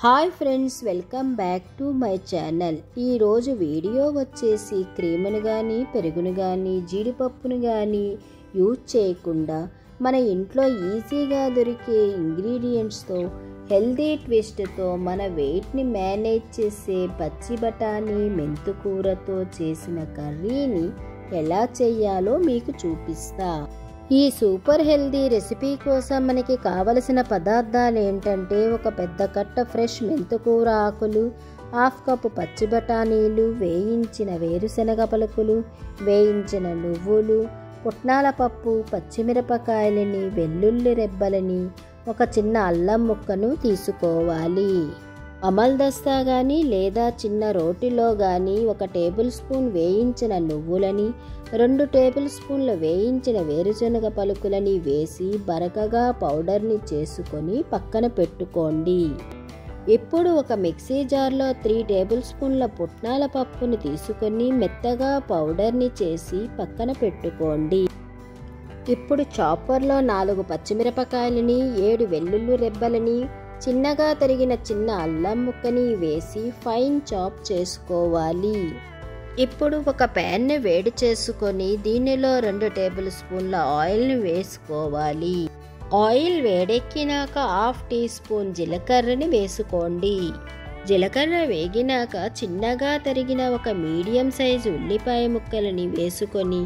Hi friends, welcome back to my channel. ఈరోజు video వచ్చేసి క్రీమును కానీ పెరుగును కానీ జీడిపప్పును కానీ యూజ్ చేయకుండా మన ఇంట్లో ఈజీగా దొరికే ఇంగ్రీడియంట్స్తో హెల్దీ ట్విస్ట్తో మన వెయిట్ని మేనేజ్ చేసే పచ్చి బఠానీ మెంతుకూరతో చేసిన కర్రీని ఎలా చేయాలో మీకు చూపిస్తా. ఈ సూపర్ హెల్దీ రెసిపీ కోసం మనకి కావలసిన పదార్థాలు ఏంటంటే ఒక పెద్ద కట్ట ఫ్రెష్ మెంతుకూర ఆకులు, హాఫ్ కప్పు పచ్చి బఠానీలు, వేయించిన వేరుశనగ పలుకులు, వేయించిన నువ్వులు, పుట్నాల పప్పు, పచ్చిమిరపకాయలని, వెల్లుల్లి రెబ్బలని, ఒక చిన్న అల్లం ముక్కను తీసుకోవాలి. అమల్ దస్తా కానీ లేదా చిన్న రోటిలో కానీ 1 టేబుల్ స్పూన్ వేయించిన నువ్వులని, 2 టేబుల్ స్పూన్ల వేయించిన వేరుశనగ పలుకులని వేసి బరకగా పౌడర్ని చేసుకొని పక్కన పెట్టుకోండి. ఇప్పుడు ఒక మిక్సీ జార్లో 3 టేబుల్ స్పూన్ల పుట్నాల పప్పుని తీసుకొని మెత్తగా పౌడర్ని చేసి పక్కన పెట్టుకోండి. ఇప్పుడు చాపర్లో 4 పచ్చిమిరపకాయలని, 7 వెల్లుల్లి రెబ్బలని, చిన్నగా తరిగిన చిన్న అల్లం ముక్కని వేసి ఫైన్ చాప్ చేసుకోవాలి. ఇప్పుడు ఒక ప్యాన్ని వేడి చేసుకొని దీనిలో 2 టేబుల్ స్పూన్ల ఆయిల్ని వేసుకోవాలి. ఆయిల్ వేడెక్కినాక 1/2 టీ స్పూన్ జీలకర్రని వేసుకోండి. జీలకర్ర వేగినాక చిన్నగా తరిగిన ఒక మీడియం సైజు ఉల్లిపాయ ముక్కలని వేసుకొని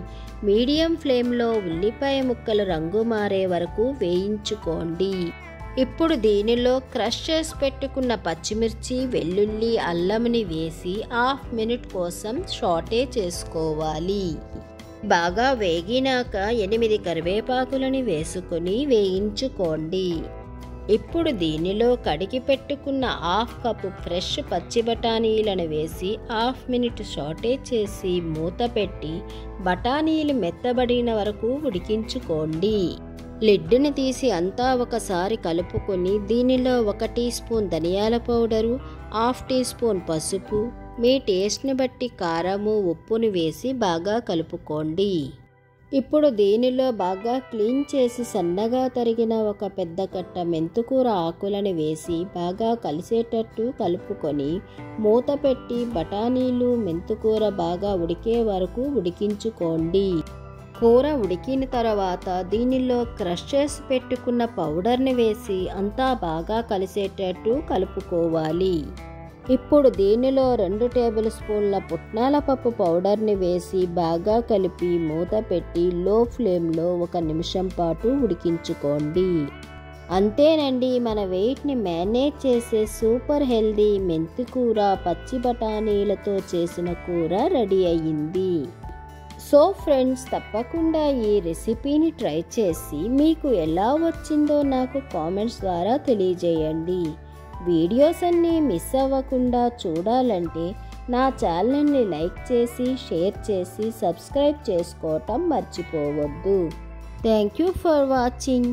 మీడియం ఫ్లేమ్లో ఉల్లిపాయ ముక్కలు రంగు మారే వరకు వేయించుకోండి. ఇప్పుడు దీనిలో క్రష్ చేసి పెట్టుకున్న పచ్చిమిర్చి, వెల్లుల్లి, అల్లంని వేసి 1/2 మినిట్ కోసం సాటే చేసుకోవాలి. బాగా వేగినాక 8 కరివేపాకులని వేసుకొని వేయించుకోండి. ఇప్పుడు దీనిలో కడిగి పెట్టుకున్న 1/2 కప్పు ఫ్రెష్ పచ్చి బఠానీలను వేసి 1/2 మినిట్ సాటే చేసి మూత పెట్టి బఠానీలు మెత్తబడిన వరకు ఉడికించుకోండి. లిడ్ని తీసి అంతా ఒకసారి కలుపుకొని దీనిలో 1 టీ స్పూన్ ధనియాల పౌడరు, 1/2 టీ స్పూన్ పసుపు, మీ టేస్ట్ని బట్టి కారము, ఉప్పుని వేసి బాగా కలుపుకోండి. ఇప్పుడు దీనిలో బాగా క్లీన్ చేసి సన్నగా తరిగిన ఒక పెద్ద కట్ట మెంతుకూర ఆకులను వేసి బాగా కలిసేటట్టు కలుపుకొని మూత పెట్టి బఠానీలు, మెంతుకూర బాగా ఉడికే వరకు ఉడికించుకోండి. కూర ఉడికిన తర్వాత దీనిలో క్రష్ చేసి పెట్టుకున్న పౌడర్ని వేసి అంతా బాగా కలిసేటట్టు కలుపుకోవాలి. ఇప్పుడు దీనిలో 2 టేబుల్ స్పూన్ల పుట్నాల పప్పు పౌడర్ని వేసి బాగా కలిపి మూత పెట్టి లో ఫ్లేమ్లో 1 నిమిషం పాటు ఉడికించుకోండి. అంతేనండి, మన వెయిట్ని మేనేజ్ చేసే సూపర్ హెల్దీ మెంతికూర పచ్చి బఠానీలతో చేసిన కూర రెడీ అయ్యింది. సో ఫ్రెండ్స్, తప్పకుండా ఈ రెసిపీని ట్రై చేసి మీకు ఎలా వచ్చిందో నాకు కామెంట్స్ ద్వారా తెలియజేయండి. వీడియోస్ అన్నీ మిస్ అవ్వకుండా చూడాలంటే నా ఛానల్ని లైక్ చేసి, షేర్ చేసి, సబ్స్క్రైబ్ చేసుకోవటం మర్చిపోవద్దు. Thank you for watching.